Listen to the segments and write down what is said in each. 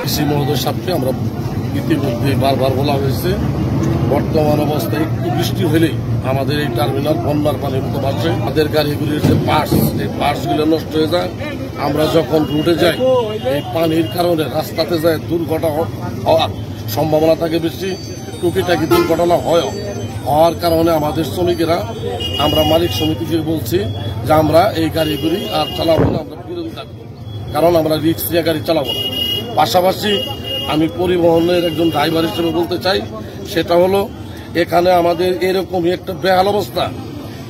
কৃষি মহোদয় সাহেবকে আমরা ইতিমধ্যে বারবার বলা হয়েছে, বর্তমান অবস্থায় একটু বৃষ্টি হলেই আমাদের এই টার্মিনাল বন্যার পানির মতো বাড়ছে। আমাদের গাড়িগুলির যে পার্টস, এই পার্টসগুলো নষ্ট হয়ে যায়। আমরা যখন রুটে যাই, এই পানির কারণে রাস্তাতে যায় দুর্ঘটনা হওয়ার সম্ভাবনা থাকে বেশি। টুকিটাকি দুর্ঘটনা হওয়ার কারণে আমাদের শ্রমিকেরা, আমরা মালিক সমিতিকে বলছি যে আমরা এই গাড়িগুলি আর চালাবো না, আমরা বিরোধী থাকবো, কারণ আমরা রিস্ক নিয়ে গাড়ি চালাবো না। পাশাপাশি আমি পরিবহনের একজন ড্রাইভার হিসেবে বলতে চাই, সেটা হলো এখানে আমাদের এরকমই একটা বেহাল অবস্থা।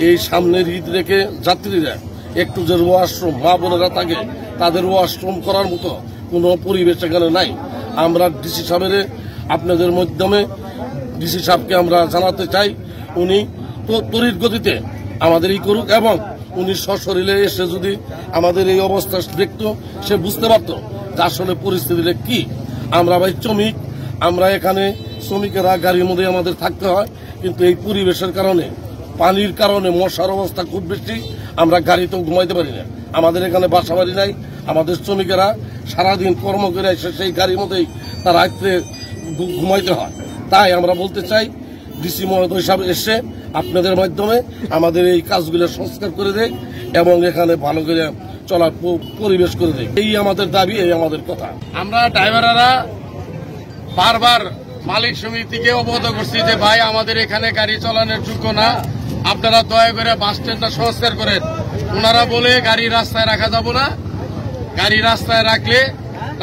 এই সামনের ঈদ রেখে যাত্রীরা একটু যে ওয়াশরুম, মা বোনেরা থাকে, তাদের ওয়াশরুম করার মতো কোনো পরিবেশ এখানে নাই। আমরা ডিসি সাহেবের আপনাদের মাধ্যমে ডিসি সাহেবকে আমরা জানাতে চাই, উনি তড়িৎ গতিতে আমাদের ই করুক, এবং উনি সশরীরে এসে যদি আমাদের এই অবস্থা দেখতো, সে বুঝতে পারতো যে আসলে পরিস্থিতিটা কি। আমরা ভাই শ্রমিক, আমরা এখানে শ্রমিকেরা গাড়ির মধ্যে আমাদের থাকতে হয়, কিন্তু এই পরিবেশের কারণে, পানির কারণে মশার অবস্থা খুব বেশি। আমরা গাড়িতেও ঘুমাইতে পারি না, আমাদের এখানে বাসা বাড়ি নাই। আমাদের শ্রমিকেরা সারাদিন কর্ম করে এসে সেই গাড়ির মধ্যেই তার রাত্রে ঘুমাইতে হয়। তাই আমরা বলতে চাই, ডিসি মহোদয় সাহেব এসে আপনাদের মাধ্যমে আমাদের এই কাজগুলো সংস্কার করে দেয় এবং এখানে ভালো করে চলার পরিবেশ করে দেয়। এই আমাদের দাবি, এই আমাদের কথা। আমরা ড্রাইভাররা বারবার মালিক সমিতিকে অবগত করছি যে ভাই, আমাদের এখানে গাড়ি চালানোর যোগ্য না, আপনারা দয়া করে বাস স্ট্যান্ডটা সংস্কার করেন। ওনারা বলে গাড়ি রাস্তায় রাখা যাব না, গাড়ি রাস্তায় রাখলে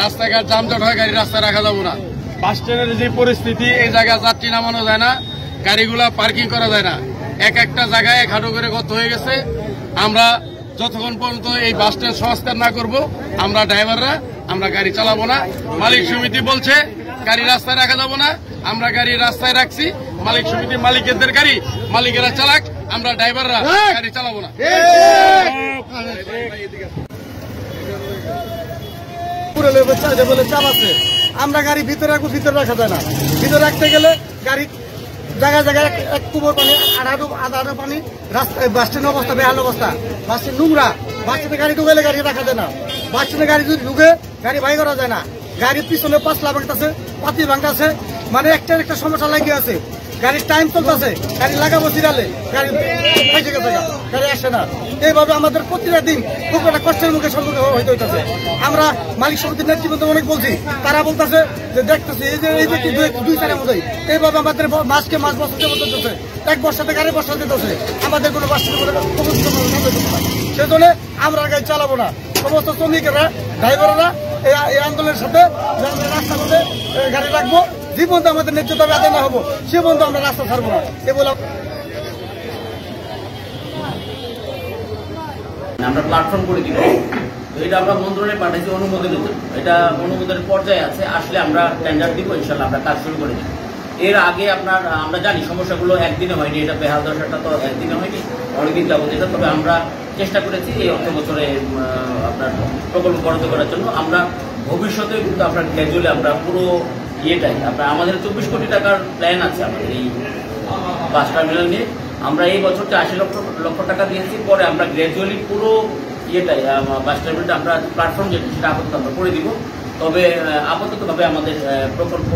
রাস্তাঘাট যানজট হয়, গাড়ি রাস্তায় রাখা যাব না। বাস স্ট্যান্ডের যে পরিস্থিতি, এই জায়গায় যাত্রী নামানো যায় না, গাড়িগুলা পার্কিং করা যায় না, এক একটা জায়গায় এক হাঁটু করে গর্ত হয়ে গেছে। আমরা যতক্ষণ পর্যন্ত এই বাস স্ট্যান্ড সংস্কার না করব, আমরা ড্রাইভাররা আমরা গাড়ি চালাবো না। মালিক সমিতি বলছে গাড়ি রাস্তায় রাখা যাবো না, আমরা গাড়ি রাস্তায় রাখছি। মালিক সমিতি মালিকদের গাড়ি মালিকেরা চালাক, আমরা ড্রাইভাররা গাড়ি চালাবো না। আমরা গাড়ি ভিতরে রাখবো, ভিতরে রাখা যায় না। ভিতরে রাখতে গেলে গাড়ি জায়গায় জায়গায় এক কুবোর পানি, আধা পানি, রাস্তায় বাস স্ট্যান্ডের অবস্থা বেহাল অবস্থা, বাস স্ট্যান্ড নোংরা। বাস স্ট্যান্ডে গাড়ি ঢুকাইলে গাড়ি রাখা যায় না, বাস স্ট্যান্ডে গাড়ি যদি ঢুকে গাড়ি বাই করা যায় না। গাড়ির পিছনে পাতলা ভাঙতেছে, পাতি ভাঙতেছে, মানে একটা সমস্যা লাগিয়ে আছে। গাড়ির টাইম চলতেছে, গাড়ি লাগাবো সিরিয়ালে, গাড়ি ফাইসে গেছে, গাড়ি আসে না। এইভাবে আমাদের প্রতিটা দিন খুব একটা কষ্টের মুখে সম্মুখীন হইতে হইতেছে। আমরা মালিক সমিতির নেতৃবৃন্দ অনেক বলছি, তারা বলতেছে যে দেখতেছি এই যে দুই চারের মধ্যেই এইভাবে আমাদের মাসকে মাস বছর চলতেছে, এক বর্ষাতে গাড়ি বর্ষা দিতেছে, আমাদের কোনো বাস সেজন্য আমরা গাড়ি চালাবো না। সমস্ত শ্রমিকেরা, ড্রাইভাররা এই আন্দোলনের সাথে রাস্তার মধ্যে গাড়ি রাখবো, যে পর্যন্ত আমাদের ন্যায্য দাবি আদায় না হবো সে পর্যন্ত আমরা রাস্তা ছাড়বো না। এ বলে আমরা প্ল্যাটফর্ম করে দিব। তো এটা আমরা মন্ত্রণালয়ে পাঠাইছি অনুমোদনের জন্য, এটা অনুমোদনের পর্যায়ে আছে, আসলে আমরা টেন্ডার দিব, ইনশাল্লাহ আমরা কাজ শুরু করে দিব। এর আগে আমরা জানি সমস্যাগুলো একদিনে হয়নি, এটা বেহাল দশাটা তো একদিনে হয়নি, অনেকদিন যাবত এটা। তবে আমরা চেষ্টা করেছি এই অর্থ বছরে আপনার প্রকল্প বরাদ্দ করার জন্য। আমরা ভবিষ্যতে কিন্তু আপনার গ্র্যাজুয়ালি আমরা পুরো ইয়েটাই আমাদের 24 কোটি টাকার প্ল্যান আছে আমাদের এই বাস টার্মিনাল নিয়ে। আমরা এই বছরটা 80 লক্ষ টাকা দিয়েছি, পরে আমরা গ্র্যাজুয়ালি পুরো ইয়েটাই বাস টার্মিনালটা আমরা প্ল্যাটফর্ম যেটা সেটা আপাতত আমরা করে দিব। তবে আপাততভাবে আমাদের প্রকল্প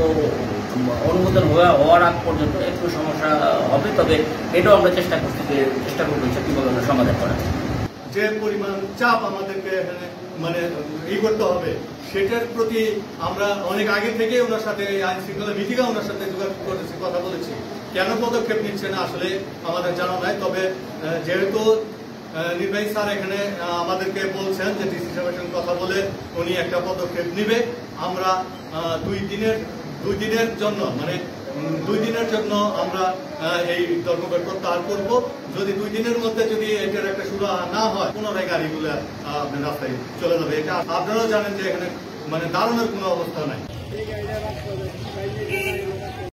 অনুমোদন হওয়ার আগ পর্যন্ত একটু সমস্যা হবে, তবে এটাও আমরা চেষ্টা করবো কিভাবে আমরা সমাধান করা। যে পরিমাণ চাপ আমাদেরকে মানে করতে হবে, সেটার প্রতি আমরা অনেক আগে থেকে ওনার সাথে আইন শৃঙ্খলা নীতিকা ওনার সাথে যোগাযোগ করেছি, কথা বলেছি। কেন পদক্ষেপ নিচ্ছে না আসলে আমাদের জানা নাই। তবে যেহেতু নির্বাহী স্যার এখানে আমাদেরকে বলছেন যে ডিসি সাহেবের সঙ্গে কথা বলে উনি একটা পদক্ষেপ নিবে, আমরা দুই দিনের জন্য মানে 2 দিনের জন্য আমরা এই ধর্মঘট প্রত্যাহার করব। যদি 2 দিনের মধ্যে যদি এটার একটা শুরু না হয়, পুনরায় গাড়িগুলো রাস্তায় চলে যাবে। এটা আপনারাও জানেন যে এখানে মানে দাঁড়ানোর কোনো অবস্থা নাই।